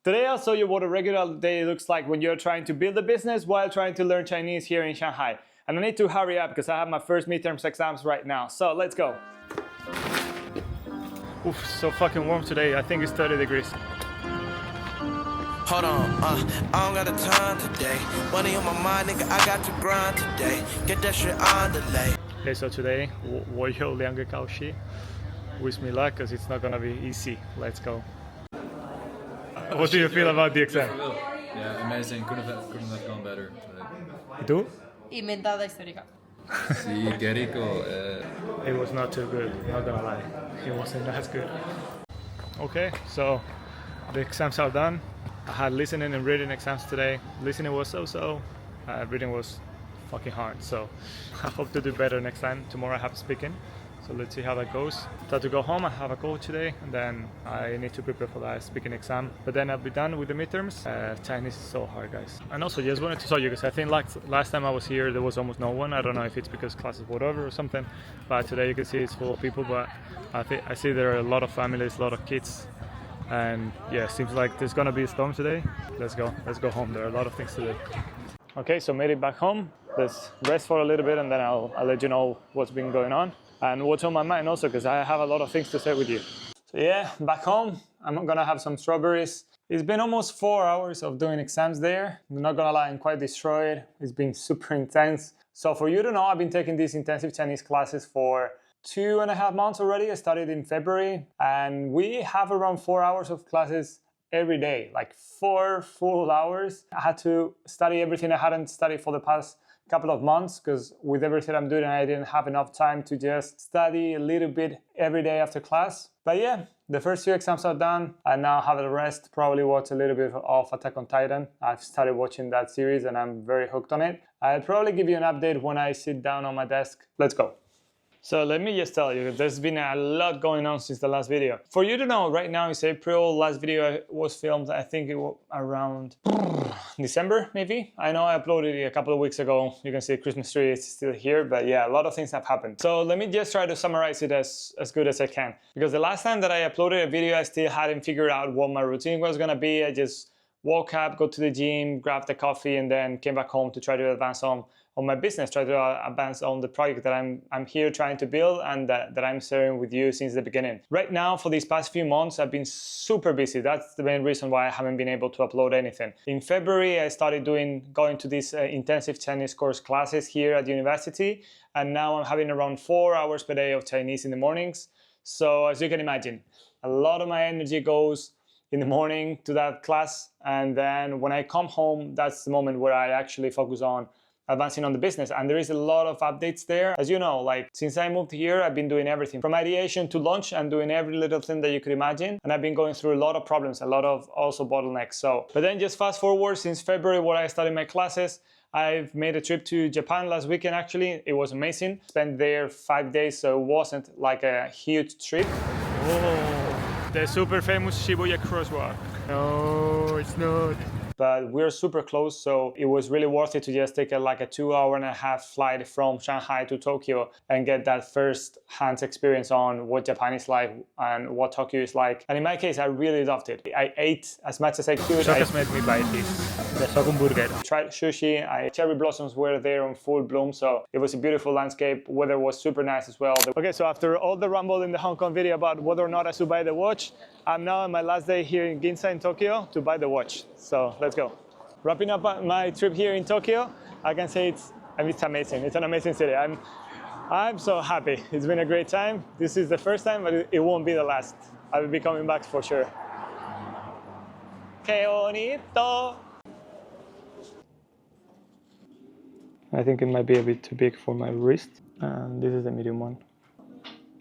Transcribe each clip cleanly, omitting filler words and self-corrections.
Today I'll show you what a regular day looks like when you're trying to build a business while trying to learn Chinese here in Shanghai. And I need to hurry up because I have my first midterms exams right now. So let's go. Oof, so fucking warm today. I think it's 30 degrees. Hold on, I don't got the time today. Money on my mind, nigga, I got to grind today. Get that shit on delay. Okay, so today, 我有2个考试. Wish me luck because it's not gonna be easy. Let's go. What do you feel about the exam? Yeah, amazing. Couldn't have gone better. ¿Y tú? Inventada histórica. Sí, qué rico. It was not too good, not gonna lie. It wasn't as good. Okay, so the exams are done. I had listening and reading exams today. Listening was so-so. Reading was fucking hard. So I hope to do better next time. Tomorrow I have speaking. So let's see how that goes. Start to go home. I have a call today, and then I need to prepare for that speaking exam. But then I'll be done with the midterms. Chinese is so hard, guys. And also, just wanted to show you because I think last time I was here, there was almost no one. I don't know if it's because classes were over or something. But today you can see it's full of people. But I see there are a lot of families, a lot of kids, and yeah, seems like there's gonna be a storm today. Let's go home. There are a lot of things to do. Okay, so made it back home. Let's rest for a little bit, and then I'll let you know what's been going on. And what's on my mind also, because I have a lot of things to share with you. So yeah, back home, I'm gonna have some strawberries. It's been almost 4 hours of doing exams there. I'm not gonna lie, I'm quite destroyed. It's been super intense. So for you to know, I've been taking these intensive Chinese classes for 2.5 months already. I started in February, and we have around 4 hours of classes every day, like 4 full hours. I had to study everything I hadn't studied for the past couple of months because with everything I'm doing, I didn't have enough time to just study a little bit every day after class. But yeah, the first 2 exams are done. I now have a rest, probably watch a little bit of Attack on Titan. I've started watching that series and I'm very hooked on it. I'll probably give you an update when I sit down on my desk. Let's go. So let me just tell you, there's been a lot going on since the last video. For you to know, right now it's April. Last video was filmed, I think it was around December, maybe. I know I uploaded it a couple of weeks ago. You can see the Christmas tree is still here, but yeah, a lot of things have happened. So let me just try to summarize it as good as I can. Because the last time that I uploaded a video, I still hadn't figured out what my routine was gonna be. I just woke up, go to the gym, grab the coffee, and then came back home to try to advance on my business, try to advance on the project that I'm here trying to build and that I'm sharing with you since the beginning. Right now, for these past few months, I've been super busy. That's the main reason why I haven't been able to upload anything. In February, I started going to these intensive Chinese course classes here at university, and now I'm having around 4 hours per day of Chinese in the mornings. So as you can imagine, a lot of my energy goes in the morning to that class, and then when I come home, that's the moment where I actually focus on advancing on the business. And there is a lot of updates there. As you know, like since I moved here, I've been doing everything from ideation to launch and doing every little thing that you could imagine. And I've been going through a lot of problems, a lot of also bottlenecks. But then just fast forward since February where I started my classes, I've made a trip to Japan last weekend actually. It was amazing. Spent there 5 days, so it wasn't like a huge trip. Oh, the super famous Shibuya crosswalk. No, it's not. But we're super close, so it was really worth it to just take like a 2.5-hour flight from Shanghai to Tokyo and get that first-hand experience on what Japan is like and what Tokyo is like. And in my case, I really loved it. I ate as much as I could. Shokas made me buy this, the Shogun burger. Tried sushi. Cherry blossoms were there in full bloom, so it was a beautiful landscape. Weather was super nice as well. Okay, so after all the rumble in the Hong Kong video about whether or not I should buy the watch, I'm now on my last day here in Ginza in Tokyo to buy the watch. So let's go. Wrapping up my trip here in Tokyo, I can say it's amazing. It's an amazing city. I'm so happy. It's been a great time. This is the first time, but it won't be the last. I will be coming back for sure. Que bonito. I think it might be a bit too big for my wrist. And this is the medium one,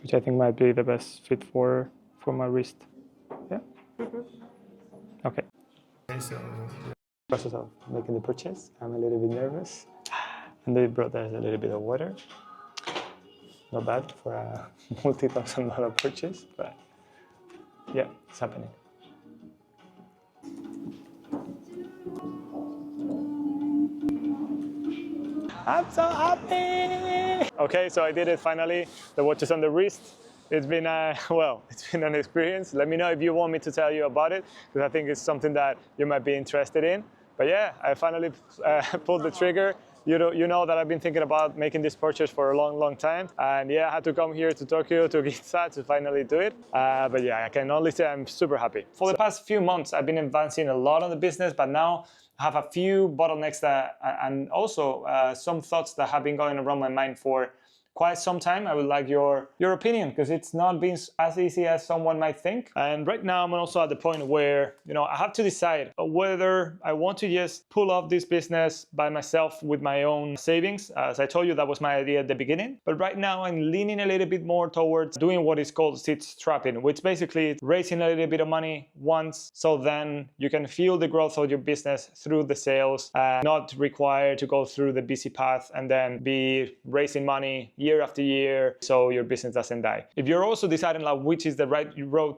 which I think might be the best fit for my wrist. Yeah? Okay. So, process of making the purchase. I'm a little bit nervous. And they brought us a little bit of water. Not bad for a multi-$1,000 purchase, but yeah, it's happening. I'm so happy! Okay, so I did it finally. The watch is on the wrist. it's been it's been an experience. Let me know if you want me to tell you about it, because I think it's something that you might be interested in. But yeah, I finally pulled the trigger. You know that I've been thinking about making this purchase for a long time, and yeah, I had to come here to Tokyo to Ginza to finally do it. But yeah, I can only say I'm super happy. For the past few months, I've been advancing a lot on the business, but now I have a few bottlenecks and also some thoughts that have been going around my mind for quite some time. I would like your opinion, because it's not been as easy as someone might think. And right now I'm also at the point where, I have to decide whether I want to just pull off this business by myself with my own savings. As I told you, that was my idea at the beginning. But right now I'm leaning a little bit more towards doing what is called seed-strapping, which basically is raising a little bit of money once, so then you can fuel the growth of your business through the sales, not required to go through the busy path and then be raising money year after year so your business doesn't die. If you're also deciding like which is the right road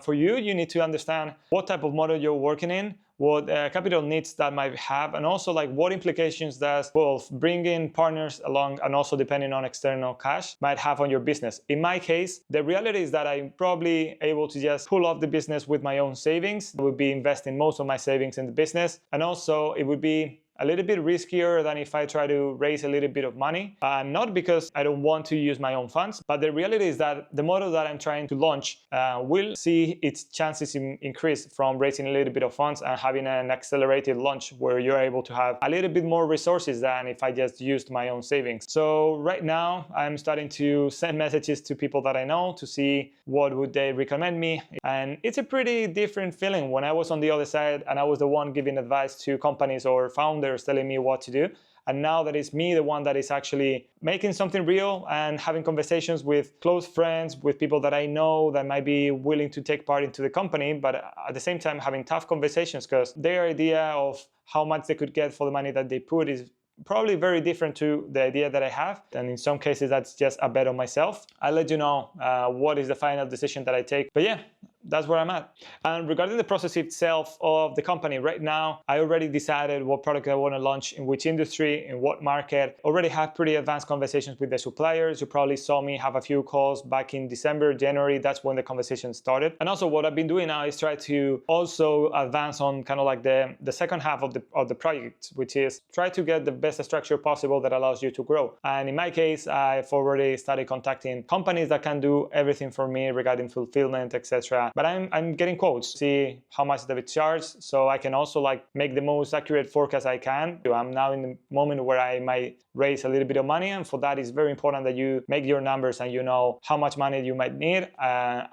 for you, you need to understand what type of model you're working in, what capital needs that might have, and also like what implications does both bringing partners along and also depending on external cash might have on your business. In my case, the reality is that I'm probably able to just pull off the business with my own savings. I would be investing most of my savings in the business, and also it would be a little bit riskier than if I try to raise a little bit of money. Not because I don't want to use my own funds, but the reality is that the model that I'm trying to launch will see its chances increase from raising a little bit of funds and having an accelerated launch where you're able to have a little bit more resources than if I just used my own savings. So right now I'm starting to send messages to people that I know to see what would they recommend me. And it's a pretty different feeling when I was on the other side and I was the one giving advice to companies or founders telling me what to do. And now that it's me, the one that is actually making something real and having conversations with close friends, with people that I know that might be willing to take part into the company, but at the same time having tough conversations because their idea of how much they could get for the money that they put is probably very different to the idea that I have. And in some cases, that's just a bet on myself. I'll let you know what is the final decision that I take. But yeah, that's where I'm at. And regarding the process itself of the company, right now, I already decided what product I want to launch in which industry, in what market. Already have pretty advanced conversations with the suppliers. You probably saw me have a few calls back in December, January. That's when the conversation started. And also what I've been doing now is try to also advance on kind of like the second half of the project, which is try to get the best structure possible that allows you to grow. And in my case, I've already started contacting companies that can do everything for me regarding fulfillment, etc. But I'm getting quotes, see how much they charge, so I can also like make the most accurate forecast I can. I'm now in the moment where I might raise a little bit of money, and for that it's very important that you make your numbers and you know how much money you might need,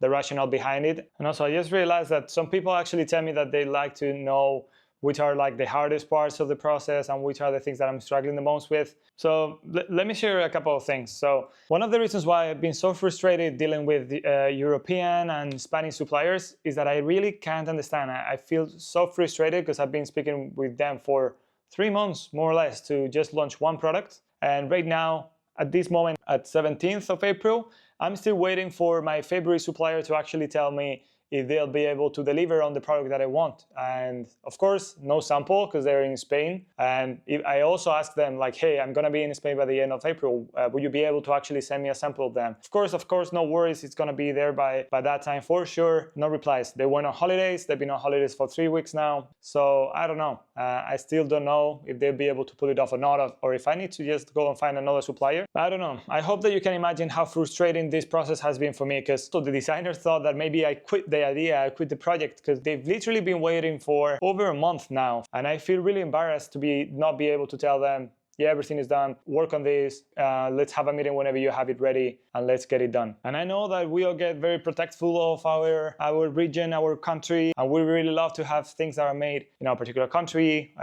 the rationale behind it. And also I just realized that some people actually tell me that they like to know which are like the hardest parts of the process and which are the things that I'm struggling the most with. So let me share a couple of things. So one of the reasons why I've been so frustrated dealing with European and Spanish suppliers is that I really can't understand. I feel so frustrated because I've been speaking with them for 3 months, more or less, to just launch one product. And right now, at this moment, at 17th of April, I'm still waiting for my February supplier to actually tell me if they'll be able to deliver on the product that I want. And of course, no sample because they're in Spain. And I also asked them like, hey, I'm gonna be in Spain by the end of April. Would you be able to actually send me a sample of them? Of course, no worries. It's gonna be there by that time for sure. No replies. They went on holidays. They've been on holidays for 3 weeks now. So I don't know. I still don't know if they'll be able to pull it off or not, or if I need to just go and find another supplier. I don't know. I hope that you can imagine how frustrating this process has been for me, because the designers thought that maybe I quit the idea, I quit the project, because they've literally been waiting for over a month now. And I feel really embarrassed to not be able to tell them, yeah, everything is done, work on this, let's have a meeting whenever you have it ready and let's get it done. And I know that we all get very protectful of our region, our country, and we really love to have things that are made in our particular country,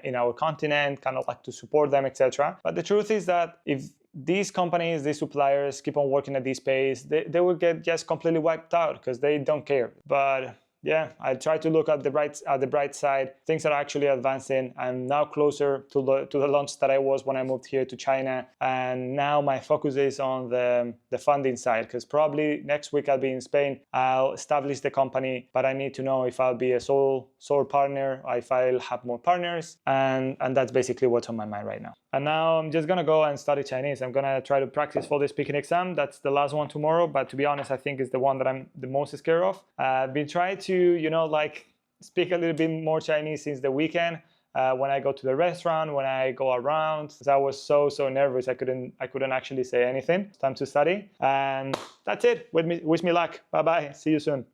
in our continent, kind of like to support them, etc. But the truth is that if these companies, these suppliers keep on working at this pace, they will get just completely wiped out because they don't care. But yeah, I try to look at the bright side. Things are actually advancing. I'm now closer to the launch that I was when I moved here to China. And now my focus is on the funding side, because probably next week I'll be in Spain. I'll establish the company, but I need to know if I'll be a sole partner, or if I'll have more partners. And that's basically what's on my mind right now. And now I'm just gonna go and study Chinese. I'm gonna try to practice for the speaking exam. That's the last one tomorrow, but to be honest, I think it's the one that I'm the most scared of. I've been trying to, you know, like speak a little bit more Chinese since the weekend. When I go to the restaurant, when I go around, I was so nervous. I couldn't actually say anything. It's time to study, and that's it. Wish me luck. Bye bye. See you soon.